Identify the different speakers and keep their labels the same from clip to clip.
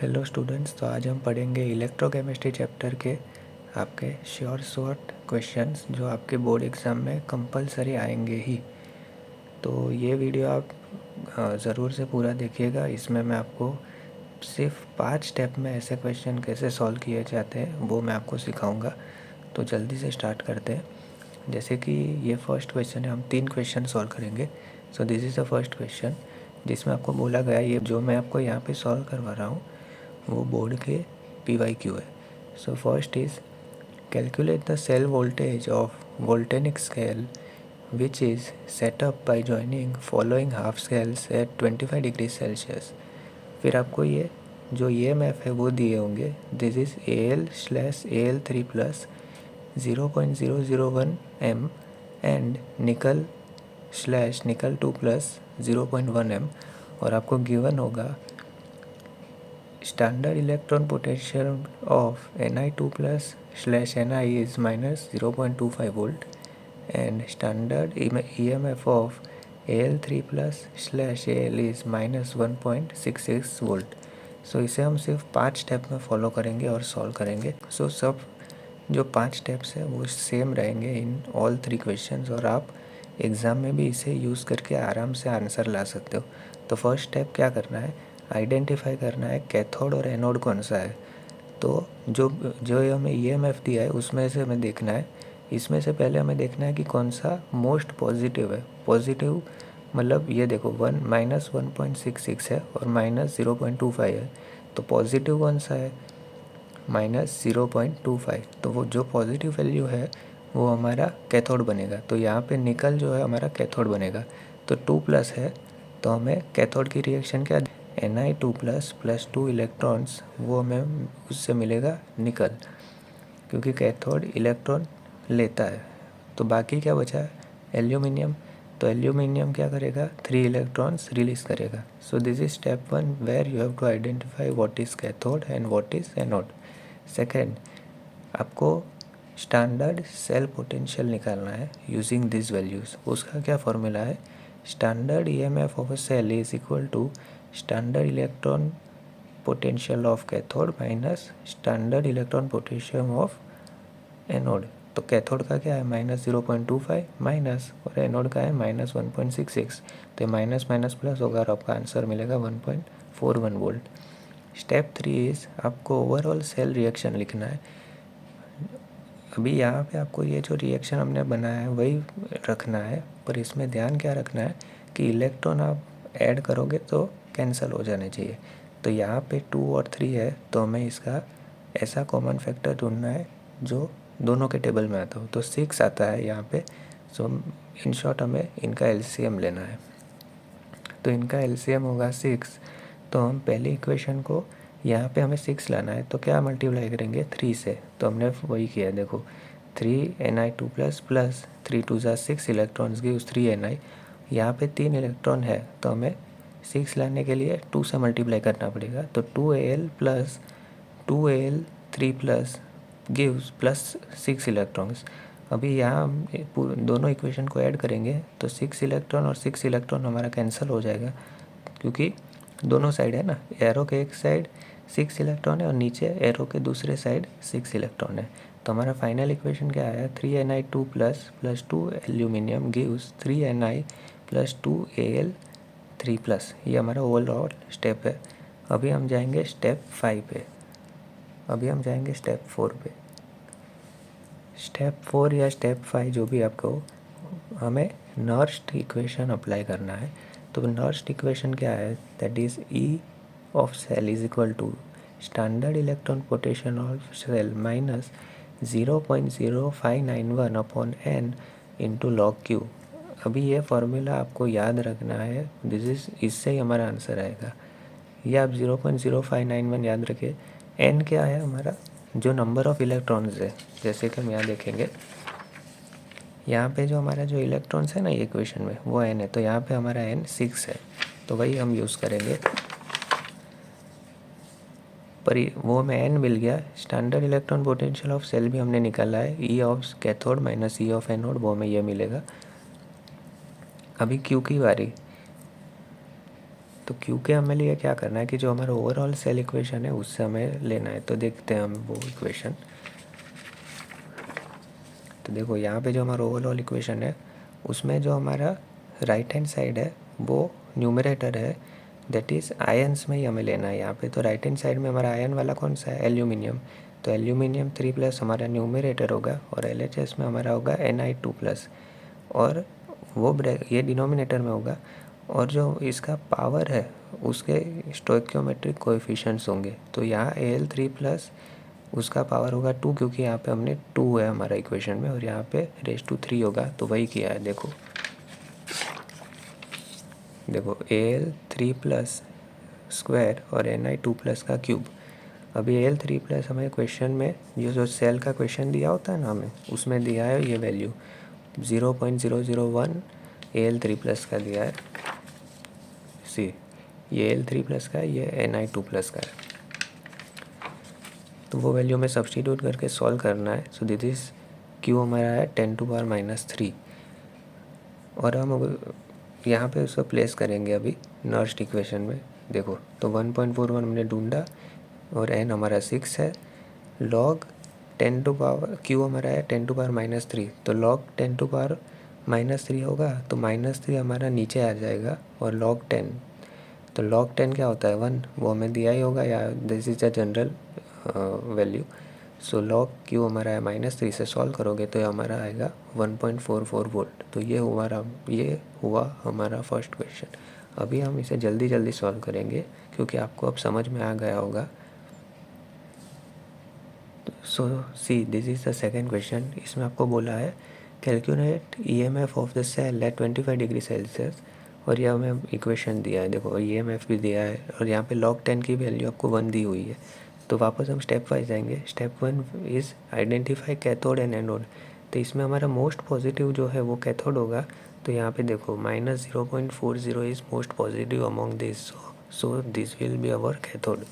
Speaker 1: Hello students, तो आज हम पढ़ेंगे इलेक्ट्रोकेमिस्ट्री चैप्टर के आपके श्योर शॉर्ट क्वेश्चंस जो आपके बोर्ड एग्ज़ाम में कंपलसरी आएंगे ही। तो ये वीडियो आप ज़रूर से पूरा देखिएगा। इसमें मैं आपको सिर्फ 5 स्टेप में ऐसे क्वेश्चन कैसे सॉल्व किए जाते हैं वो मैं आपको सिखाऊंगा। तो जल्दी से स्टार्ट करते हैं। जैसे कि ये फर्स्ट क्वेश्चन है, हम 3 क्वेश्चन सॉल्व करेंगे। So this is the first question जिसमें आपको बोला गया ये जो मैं आपको यहाँ पे सॉल्व करवा रहा हूँ वो बोर्ड के PYQ है। So first is calculate the cell voltage of voltaic scale which is set up by joining following half scales at 25 degree Celsius. फिर आपको ये जो EMF है वो दिए होंगे। This is AL/AL3 plus 0.001 M and nickel nickel 2 plus 0.1 M। और आपको गिवन होगा standard electron potential of Ni2 plus/Ni is minus 0.25 volt and standard EMF of Al3 plus/Al is minus 1.66 volt. So इसे हम सिर्फ 5 स्टेप में फॉलो करेंगे और solve करेंगे। सो सब जो 5 स्टेप्स है वो सेम रहेंगे इन ऑल 3 क्वेश्चंस और आप एग्ज़ाम में भी इसे यूज़ करके आराम से आंसर ला सकते हो। तो फर्स्ट स्टेप क्या करना है, आइडेंटिफाई करना है कैथोड और एनोड कौन सा है। तो जो जो हमें EMF दिया है उसमें से हमें देखना है, इसमें से पहले हमें देखना है कि कौन सा मोस्ट पॉजिटिव है। पॉजिटिव मतलब ये देखो -1.66 है और -0.25 है। तो पॉजिटिव कौन सा है, -0.25। तो वो जो पॉजिटिव वैल्यू है वो हमारा कैथोड बनेगा। तो यहाँ पे निकल जो है हमारा कैथोड बनेगा। तो 2 प्लस है तो हमें कैथोड की रिएक्शन क्या, Ni2 प्लस 2 इलेक्ट्रॉन्स वो हमें उससे मिलेगा निकल, क्योंकि कैथोड इलेक्ट्रॉन लेता है। तो बाकी क्या बचा है, एल्यूमिनियम। तो एल्यूमिनियम क्या करेगा, 3 इलेक्ट्रॉन्स रिलीज करेगा। So this is step 1 where you have to identify what is cathode and what is anode. Second, आपको स्टैंडर्ड सेल पोटेंशियल निकालना है यूजिंग दिस वैल्यूज़। उसका क्या फॉर्मूला है, standard EMF of a cell is equal to standard electron potential of cathode minus standard electron potential of anode. तो cathode का क्या है -0.25 माइनस, और एनोड का है -1.66। तो माइनस माइनस प्लस होगा और आपका आंसर मिलेगा 1.41 वोल्ट। स्टेप 3 इज़ आपको ओवरऑल सेल रिएक्शन लिखना है। अभी यहाँ पे आपको ये जो रिएक्शन हमने बनाया है वही रखना है, पर इसमें ध्यान क्या रखना है कि इलेक्ट्रॉन आप ऐड करोगे तो कैंसिल हो जाने चाहिए। तो यहाँ पे 2 और 3 है तो हमें इसका ऐसा कॉमन फैक्टर ढूंढना है जो दोनों के टेबल में आता हो। तो 6 आता है यहाँ पे। सो इन शॉर्ट हमें इनका LCM लेना है। तो इनका LCM होगा 6। तो हम पहली इक्वेशन को यहाँ पे हमें 6 लाना है तो क्या मल्टीप्लाई करेंगे 3 से। तो हमने वही किया, देखो 3Ni2 प्लस 3 2 ज़ा 6 इलेक्ट्रॉन्स गिव्स 3Ni। यहाँ पे 3 इलेक्ट्रॉन है तो हमें 6 लाने के लिए 2 से मल्टीप्लाई करना पड़ेगा। तो 2Al plus 2Al3 plus gives plus 6 electrons. अभी यहाँ हम दोनों इक्वेशन को ऐड करेंगे तो 6 इलेक्ट्रॉन और 6 इलेक्ट्रॉन हमारा कैंसिल हो जाएगा, क्योंकि दोनों साइड है ना, एरो के एक साइड 6 इलेक्ट्रॉन है और नीचे एरो के दूसरे साइड 6 इलेक्ट्रॉन है। तो हमारा फाइनल इक्वेशन क्या आया, 3Ni2 plus 2 aluminium gives 3Ni plus 2Al3 plus. ये हमारा ओवरऑल स्टेप है। अभी हम जाएंगे स्टेप 5 पे। अभी हम जाएंगे स्टेप 4 पे। स्टेप 4 या स्टेप 5 जो भी आपको, हमें नर्स्ट इक्वेशन अप्लाई करना है। तो नर्स्ट इक्वेशन क्या है, that is E of cell is equal to standard electron potential of cell minus 0.0591 upon N into log Q। अभी ये फार्मूला आपको याद रखना है, इससे ही हमारा आंसर आएगा। ये आप 0.0591 याद रखें। N क्या है हमारा, जो नंबर ऑफ़ इलेक्ट्रॉन्स है। जैसे कि हम यहाँ देखेंगे, यहाँ पे जो हमारा जो इलेक्ट्रॉन्स है ना ये इक्वेशन में वो N है, तो यहाँ पे हमारा N 6 है तो वही हम यूज़ करेंगे। पर वो हमें N मिल गया। Standard electron potential of cell भी हमने निकाला है, E of cathode minus E of anode, वो हमें ये मिलेगा। अभी Q की बारी। तो क्यू के हमें लिए क्या करना है कि जो हमारा ओवरऑल सेल इक्वेशन है उससे हमें लेना है। तो देखते हैं हम वो इक्वेशन। तो देखो यहाँ पे जो हमारा ओवरऑल इक्वेशन है उसमें जो हमारा राइट हैंड साइड है वो न्यूमरेटर है, दैट इज़ आयन्स में ही हमें लेना है यहाँ पे। तो राइट हैंड साइड में हमारा आयन वाला कौन सा है, एल्यूमिनियम। तो एल्यूमिनियम 3+ हमारा न्यूमरेटर होगा और LHS में हमारा होगा Na2+, और वो ये डिनोमिनेटर में होगा। और जो इसका पावर है उसके स्टोइकियोमेट्रिक कोएफिशिएंट्स होंगे। तो यहाँ Al3+ उसका पावर होगा 2, क्योंकि यहाँ पे हमने 2 है हमारा इक्वेशन में, और यहाँ पे रेज़ टू 3 होगा। तो वही किया है। देखो Al3+ स्क्वायर और Na2+ का क्यूब। अभी Al3+ हमें क्वेश्चन में ये जो सेल का क्वेश्चन दिया होता है ना हमें, उसमें दिया है ये वैल्यू 0.001 Al3+ का दिया है। सी ये Al3+ का है, ये Na2+ का है। तो वो वैल्यू में सब्सटीट्यूट करके सॉल्व करना है। सो दिस इज क्यू हमारा है 10⁻³ और हम यहाँ पे उसको प्लेस करेंगे अभी नर्स्ट इक्वेशन में। देखो तो 1.41 हमने ढूंढा और n हमारा 6 है। log 10⁻, क्यू हमारा है 10⁻³ तो log 10⁻³ होगा। तो -3 हमारा नीचे आ जाएगा और log 10, तो log 10 क्या होता है 1, वो हमें दिया ही होगा या this is a general value. So log Q हमारा है -3 से सॉल्व करोगे तो ये हमारा आएगा 1.44 वोल्ट। तो ये हुआ हमारा फर्स्ट क्वेश्चन। अभी हम इसे जल्दी जल्दी सॉल्व करेंगे क्योंकि आपको अब समझ में आ गया होगा। So see this is the second question. इसमें आपको बोला है calculate EMF of the cell at 25 degree Celsius, और यह हमें इक्वेशन दिया है। देखो EMF भी दिया है और यहाँ पे log 10 की वैल्यू आपको 1 दी हुई है। तो वापस हम स्टेप वाइज जाएंगे। Step 1 is identify cathode and anode. तो इसमें हमारा मोस्ट पॉजिटिव जो है वो कैथोड होगा। तो यहाँ पे देखो -0.40 is most positive among this, so this will be our cathode.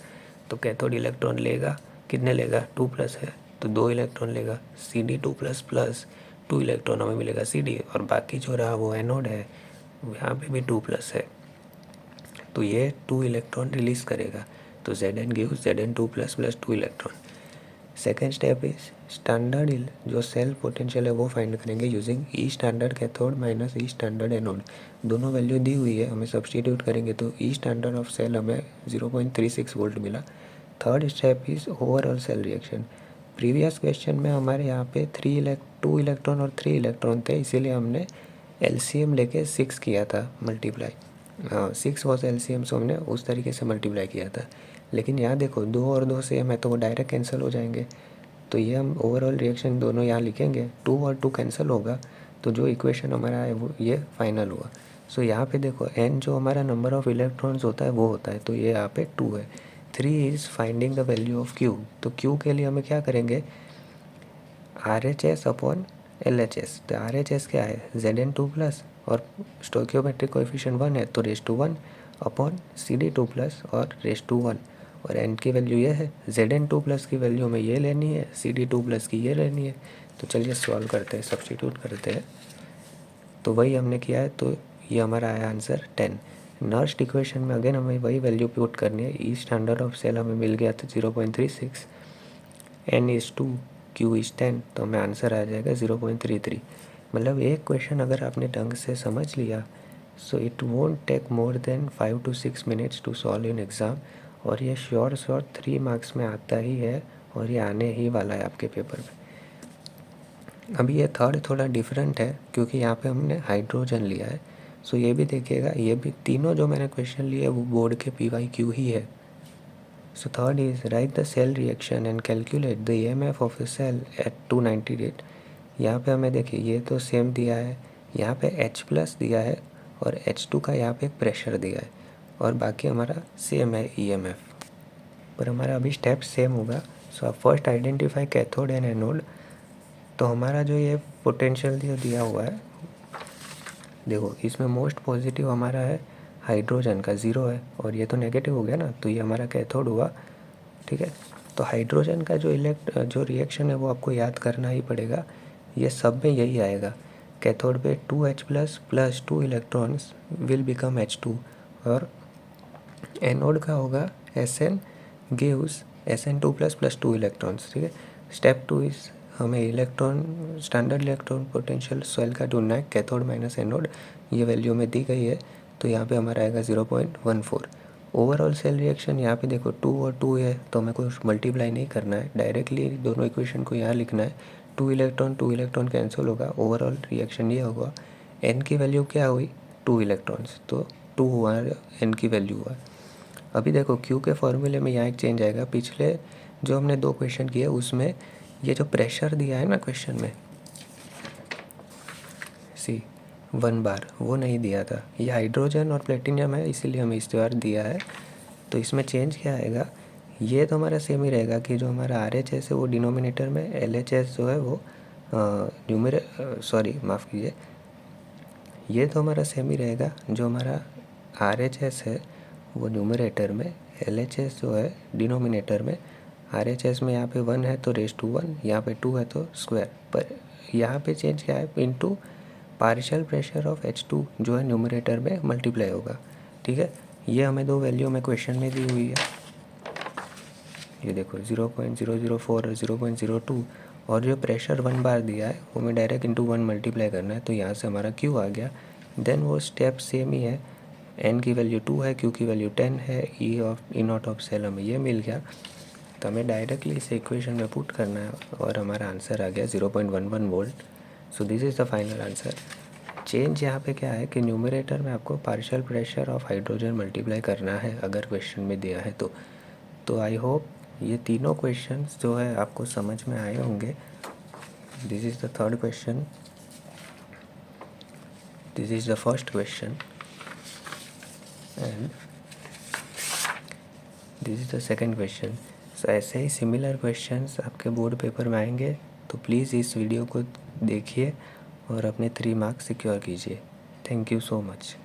Speaker 1: तो कैथोड इलेक्ट्रॉन लेगा, कितने लेगा, 2+ है तो 2 इलेक्ट्रॉन लेगा। Cd2++ 2 इलेक्ट्रॉन हमें मिलेगा Cd, और बाकी जो रहा वो एनोड है, यहाँ पे भी 2+ है तो ये 2 इलेक्ट्रॉन रिलीज करेगा। तो Zn gives Zn2++ 2 electron. Second step is standard जो सेल पोटेंशियल है वो फाइंड करेंगे यूजिंग ई स्टैंडर्ड कैथोड माइनस ई स्टैंडर्ड एनोड। दोनों वैल्यू दी हुई है, हमें सब्सटीट्यूट करेंगे तो ई स्टैंडर्ड ऑफ सेल हमें 0.36 वोल्ट मिला। Third step is overall cell reaction. Previous question में हमारे यहाँ पे 2 इलेक्ट्रॉन और 3 इलेक्ट्रॉन थे, इसीलिए हमने LCM लेके 6 किया था मल्टीप्लाई। 6 वॉज LCM, सो हमने उस तरीके से मल्टीप्लाई किया था। लेकिन यहाँ देखो 2 और 2 सेम है तो वो डायरेक्ट कैंसिल हो जाएंगे। तो ये हम ओवरऑल रिएक्शन दोनों यहाँ लिखेंगे, 2 और 2 कैंसिल होगा तो जो इक्वेशन हमारा है वो ये फाइनल हुआ। सो यहाँ पे देखो n जो हमारा नंबर ऑफ इलेक्ट्रॉन्स होता है वो होता है, तो ये यहाँ पे 2 है। 3 is finding the value of Q। तो Q के लिए हमें क्या करेंगे, RHS अपॉन LHS। तो RHS क्या है Zn2+, और स्टोइकियोमेट्रिक कोएफिशिएंट 1 है तो रेज़ टू 1 अपॉन Cd2+ और रेज़ टू 1, और n की वैल्यू ये है। Zn2+ की वैल्यू हमें ये लेनी है, Cd2+ की ये लेनी है। तो चलिए सॉल्व करते हैं, सब्सटीट्यूट करते हैं। तो वही हमने किया है, तो ये हमारा आया आंसर 10। नर्स्ट इक्वेशन में अगेन हमें वही वैल्यू पुट करनी है। ई स्टैंडर्ड ऑफ सेल हमें मिल गया था 0.36, n इज़ 2, Q इज़ 10, तो हमें आंसर आ जाएगा 0.33। मतलब एक क्वेश्चन अगर आपने ढंग से समझ लिया so it won't take more than 5 to 6 minutes to solve in exam, और ये श्योर 3 मार्क्स में आता ही है और ये आने ही वाला है आपके पेपर में। अभी ये थर्ड थोड़ा डिफरेंट है क्योंकि यहाँ पे हमने हाइड्रोजन लिया है। सो ये भी देखिएगा, ये भी तीनों जो मैंने क्वेश्चन लिए वो बोर्ड के PYQ ही है। So third is write the cell reaction and calculate the EMF of the cell at 290 rate। यहाँ पे हमें देखिए ये तो सेम दिया है, यहाँ पे H+ दिया है और H2 का यहाँ पे एक प्रेशर दिया है, और बाकी हमारा सेम है EMF। पर हमारा अभी स्टेप सेम होगा। सो आप first identify cathode and anode. तो हमारा जो ये पोटेंशियल दिया हुआ है, देखो इसमें मोस्ट पॉजिटिव हमारा है हाइड्रोजन का 0 है, और ये तो नेगेटिव हो गया ना, तो ये हमारा कैथोड हुआ। ठीक है, तो हाइड्रोजन का जो रिएक्शन है वो आपको याद करना ही पड़ेगा। ये सब में यही आएगा, कैथोड पे 2H+ + 2 electrons will become H2, और एनोड का होगा Sn gives Sn2 plus 2 electrons, ठीक है। स्टेप 2 इज हमें electron standard electron potential cell का ढूंढना है, कैथोड माइनस एनोड, ये वैल्यू में दी गई है, तो यहाँ पे हमारा आएगा 0.14। ओवरऑल सेल रिएक्शन यहाँ पे देखो 2 और 2 है, तो हमें कुछ मल्टीप्लाई नहीं करना है, डायरेक्टली दोनों इक्वेशन को यहाँ लिखना है। 2 इलेक्ट्रॉन कैंसिल होगा, ओवरऑल रिएक्शन ये होगा। एन की वैल्यू क्या हुई, 2 इलेक्ट्रॉन्स, तो 2 हुआ, एन की वैल्यू हुआ। अभी देखो क्यू के फॉर्मूले में यहाँ एक चेंज आएगा। पिछले जो हमने 2 क्वेश्चन किए उसमें ये जो प्रेशर दिया है ना क्वेश्चन में, सी 1 बार, वो नहीं दिया था। ये हाइड्रोजन और प्लेटिनियम है, इसीलिए हमें इस बार दिया है। तो इसमें चेंज क्या आएगा, ये तो हमारा सेम ही रहेगा कि जो हमारा RHS है वो डिनोमिनेटर में, LHS जो है वो माफ़ कीजिए, ये तो हमारा सेम ही रहेगा। जो हमारा RHS है वो न्यूमरेटर में, LHS जो है डिनोमिनेटर में। RHS में यहाँ पे 1 है तो रेज़ टू 1, यहाँ पे 2 है तो स्क्वायर, पर यहाँ पे चेंज क्या है, into partial pressure of H2 जो है न्यूमरेटर में मल्टीप्लाई होगा, ठीक है। ये हमें 2 वैल्यू में क्वेश्चन में दी हुई है, ये देखो 0.004 और 0.02, और जो प्रेशर 1 बार दिया है वो हमें डायरेक्ट इंटू 1 मल्टीप्लाई करना है, तो यहाँ से हमारा Q आ गया। देन वो स्टेप सेम ही है, N की वैल्यू 2 है, Q की वैल्यू 10 है, ई नॉट ऑफ सेल हमें ये मिल गया। तो हमें डायरेक्टली इस इक्वेशन में पुट करना है और हमारा आंसर आ गया 0.11 volt. So this is the final answer. Change यहाँ पे क्या है कि न्यूमरेटर में आपको partial pressure of hydrogen multiply करना है अगर क्वेश्चन में दिया है तो आई होप ये तीनों क्वेश्चंस जो है आपको समझ में आए होंगे। This is the third question, this is the first question and this is the second question. So ऐसे ही सिमिलर क्वेश्चंस आपके बोर्ड पेपर में आएंगे, तो प्लीज़ इस वीडियो को देखिए और अपने 3 मार्क्स सिक्योर कीजिए। Thank you so much.